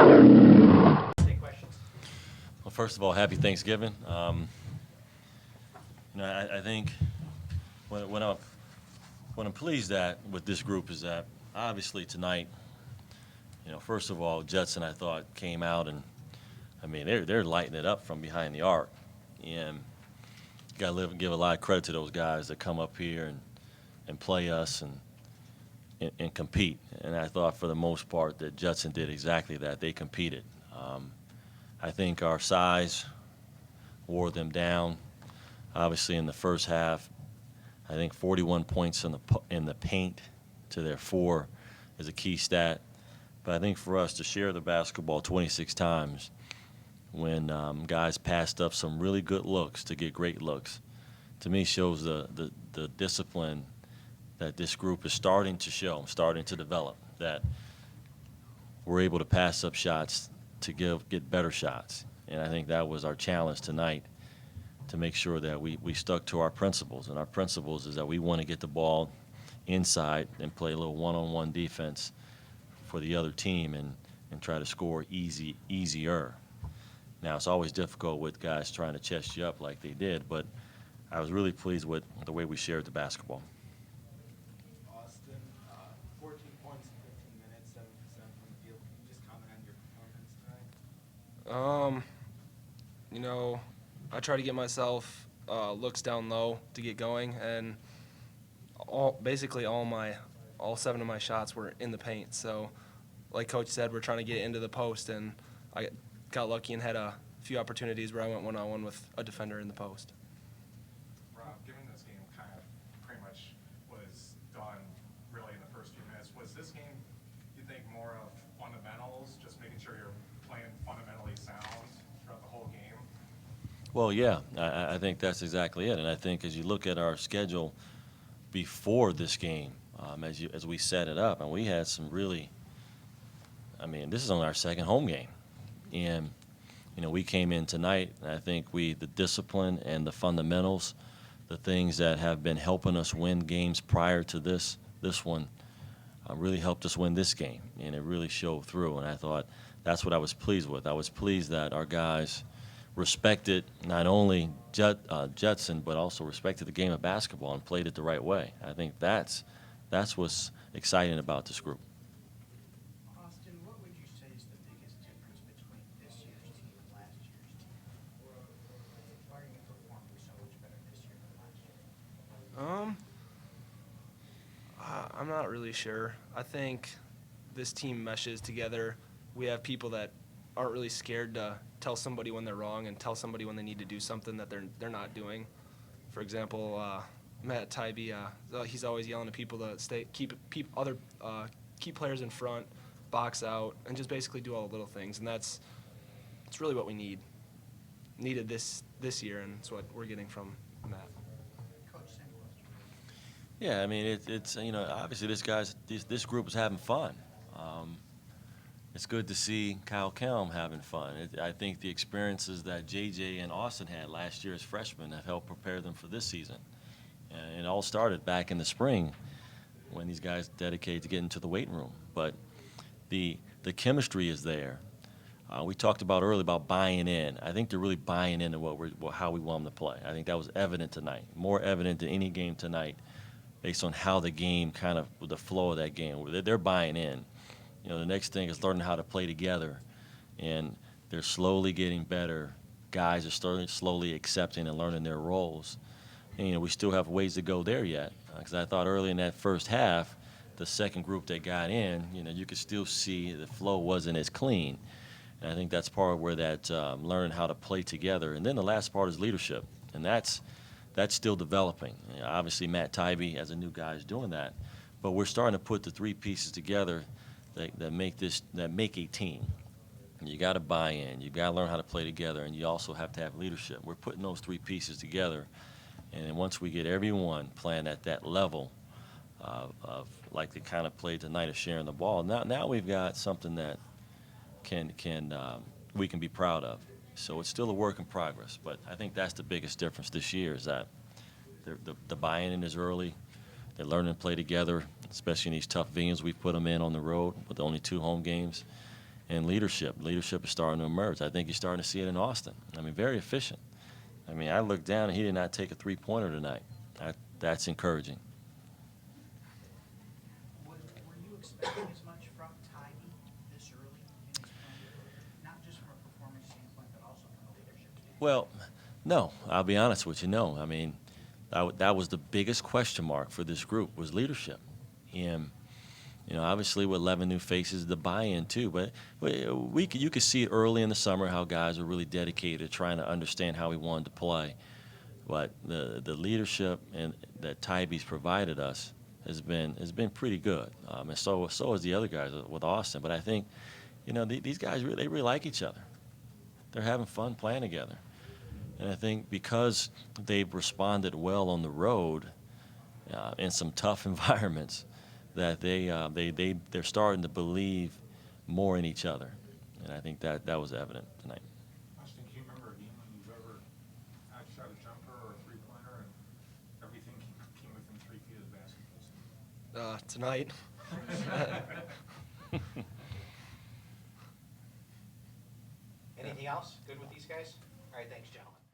Take questions. Well, first of all, happy Thanksgiving. I think what I'm pleased at with this group is that obviously tonight, first of all, Judson I thought came out and they're lighting it up from behind the arc, and you got to give a lot of credit to those guys that come up here and play us and compete. And I thought for the most part that Judson did exactly that. They competed. I think our size wore them down. Obviously, in the first half, I think 41 points in the paint to their 4 is a key stat. But I think for us to share the basketball 26 times when guys passed up some really good looks to get great looks, to me shows the discipline that this group is starting to show, starting to develop, that we're able to pass up shots to get better shots. And I think that was our challenge tonight, to make sure that we stuck to our principles. And our principles is that we want to get the ball inside and play a little one-on-one defense for the other team and try to score easier. Now, it's always difficult with guys trying to chest you up like they did, but I was really pleased with the way we shared the basketball. 14 points in 15 minutes, 7% from the field. Can you just comment on your performance tonight? I try to get myself looks down low to get going, and basically all 7 of my shots were in the paint. So, like Coach said, we're trying to get into the post, and I got lucky and had a few opportunities where I went one-on-one with a defender in the post. Rob, given this game kind of pretty much was done really in the first few minutes, was this game, you think, more of fundamentals, just making sure you're playing fundamentally sound throughout the whole game? Well, yeah, I think that's exactly it. And I think as you look at our schedule before this game, as we set it up, and we had some really, this is only our second home game. And, we came in tonight, and I think the discipline and the fundamentals, the things that have been helping us win games prior to this one, really helped us win this game. And it really showed through. And I thought that's what I was pleased with. I was pleased that our guys respected not only Judson, but also respected the game of basketball and played it the right way. I think that's what's exciting about this group. Austin, what would you say is the biggest difference between this year's team and last year's team? Why are you performing so much better this year than last year? I'm not really sure. I think this team meshes together. We have people that aren't really scared to tell somebody when they're wrong and tell somebody when they need to do something that they're not doing. For example, Matt Tybee, he's always yelling at people to keep players in front, box out, and just basically do all the little things. And it's really what we needed this year, and it's what we're getting from Matt. Coach, same question. Yeah, it's obviously this group is having fun. It's good to see Kyle Kelm having fun. I think the experiences that J.J. and Austin had last year as freshmen have helped prepare them for this season. And it all started back in the spring when these guys dedicated to getting to the weight room. But the chemistry is there. We talked about earlier about buying in. I think they're really buying into how we want them to play. I think that was evident tonight, more evident than any game tonight, based on how the game the flow of that game. They're buying in. The next thing is learning how to play together, and they're slowly getting better. Guys are slowly accepting and learning their roles. And we still have ways to go there yet, because I thought early in that first half, the second group that got in, you could still see the flow wasn't as clean. And I think that's part of where that learning how to play together. And then the last part is leadership, and that's still developing. Obviously, Matt Tybee, as a new guy, is doing that, but we're starting to put the 3 pieces together that make a team. You got to buy in. You got to learn how to play together, and you also have to have leadership. We're putting those 3 pieces together, and then once we get everyone playing at that level of like they kind of played tonight of sharing the ball, now we've got something that we can be proud of. So it's still a work in progress, but I think that's the biggest difference this year is that the buy-in is early. They're learning to play together, especially in these tough venues we've put them in on the road with only 2 home games. and leadership. Leadership is starting to emerge. I think you're starting to see it in Austin. I mean, very efficient. I mean, I looked down and he did not take a three-pointer tonight. That's encouraging. Were you expecting as much from Tybee this early in his career? Not just from a performance standpoint, but also from a leadership standpoint? Well, no, I'll be honest with you, no. I mean, that was the biggest question mark for this group was leadership. And, you know, obviously with 11 new faces, the buy-in too. But you could see it early in the summer how guys were really dedicated to trying to understand how we wanted to play. But the leadership and that Tybee's provided us has been pretty good. And so is the other guys with Austin. But I think, you know, these guys, they really like each other. They're having fun playing together. And I think because they've responded well on the road in some tough environments, that they're starting to believe more in each other. And I think that was evident tonight. Austin, can you remember a game when you've ever shot a jumper or a three-pointer and everything came within 3 feet of the basket? Tonight. Anything else? Good with these guys? All right, thanks, gentlemen.